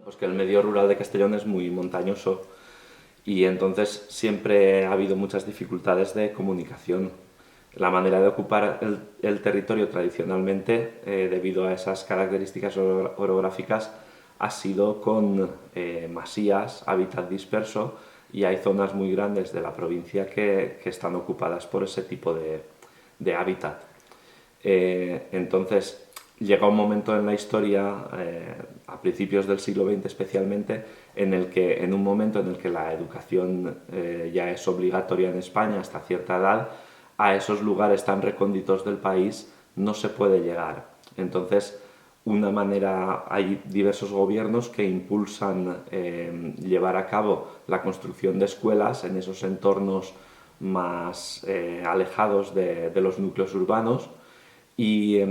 Pues que el medio rural de Castellón es muy montañoso y entonces siempre ha habido muchas dificultades de comunicación. La manera de ocupar el territorio tradicionalmente, debido a esas características orográficas, ha sido con masías, hábitat disperso, y hay zonas muy grandes de la provincia que están ocupadas por ese tipo de hábitat. Entonces, llega un momento en la historia, a principios del siglo XX especialmente, en un momento en el que la educación ya es obligatoria en España hasta cierta edad, a esos lugares tan recónditos del país no se puede llegar. Entonces, hay diversos gobiernos que impulsan llevar a cabo la construcción de escuelas en esos entornos más alejados de los núcleos urbanos, y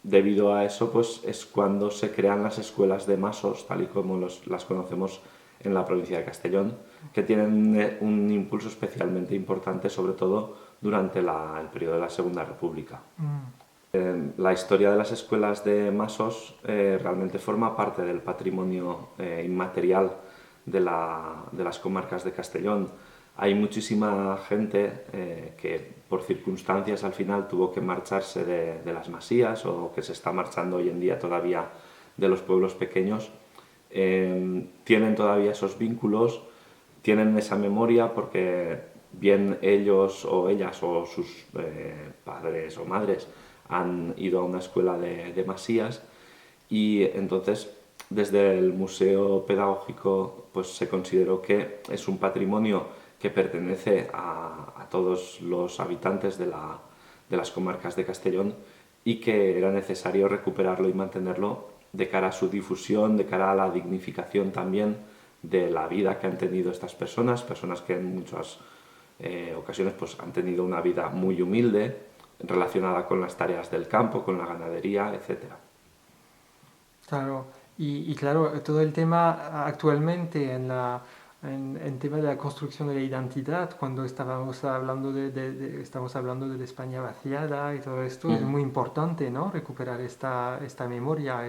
debido a eso pues es cuando se crean las escuelas de masos, tal y como las conocemos en la provincia de Castellón, que tienen un impulso especialmente importante, sobre todo durante el periodo de la Segunda República. La historia de las escuelas de masos realmente forma parte del patrimonio inmaterial de las comarcas de Castellón. Hay muchísima gente que por circunstancias al final tuvo que marcharse de las masías, o que se está marchando hoy en día todavía de los pueblos pequeños. Tienen todavía esos vínculos, tienen esa memoria porque bien ellos o ellas o sus padres o madres han ido a una escuela de masías, y entonces desde el Museo Pedagógico pues se consideró que es un patrimonio que pertenece a todos los habitantes de las comarcas de Castellón, y que era necesario recuperarlo y mantenerlo de cara a su difusión, de cara a la dignificación también de la vida que han tenido estas personas que en muchas ocasiones pues, han tenido una vida muy humilde, relacionada con las tareas del campo, con la ganadería, etc. Claro, y claro, todo el tema actualmente en tema de la construcción de la identidad, cuando estamos hablando de la España vaciada y todo esto, es muy importante, ¿no? Recuperar esta memoria,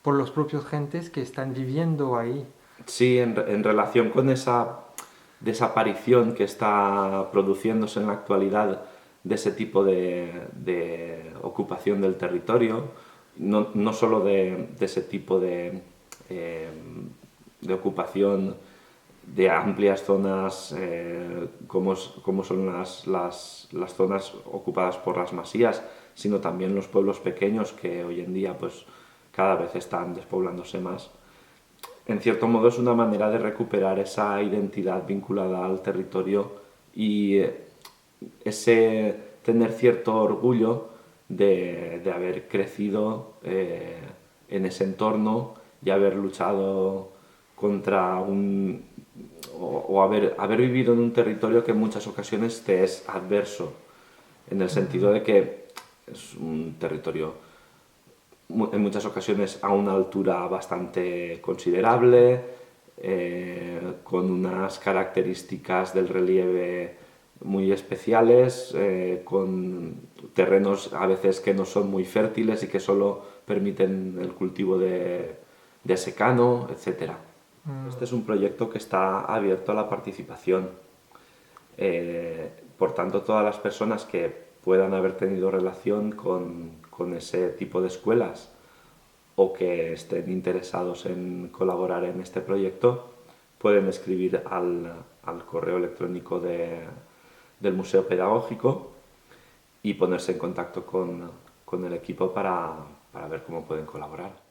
por los propios gentes que están viviendo ahí. Sí, en relación con esa desaparición que está produciéndose en la actualidad de ese tipo de ocupación del territorio, no solo de ese tipo eh, de ocupación de amplias zonas, como son las zonas ocupadas por las masías, sino también los pueblos pequeños que hoy en día pues, cada vez están despoblándose más. En cierto modo es una manera de recuperar esa identidad vinculada al territorio, y ese tener cierto orgullo de haber crecido en ese entorno y haber luchado contra o haber vivido en un territorio que en muchas ocasiones te es adverso, en el sentido de que es un territorio en muchas ocasiones a una altura bastante considerable, con unas características del relieve muy especiales, con terrenos a veces que no son muy fértiles y que solo permiten el cultivo de secano, etc. Este es un proyecto que está abierto a la participación. Por tanto, todas las personas que puedan haber tenido relación con ese tipo de escuelas, o que estén interesados en colaborar en este proyecto, pueden escribir al correo electrónico del Museo Pedagógico y ponerse en contacto con el equipo para ver cómo pueden colaborar.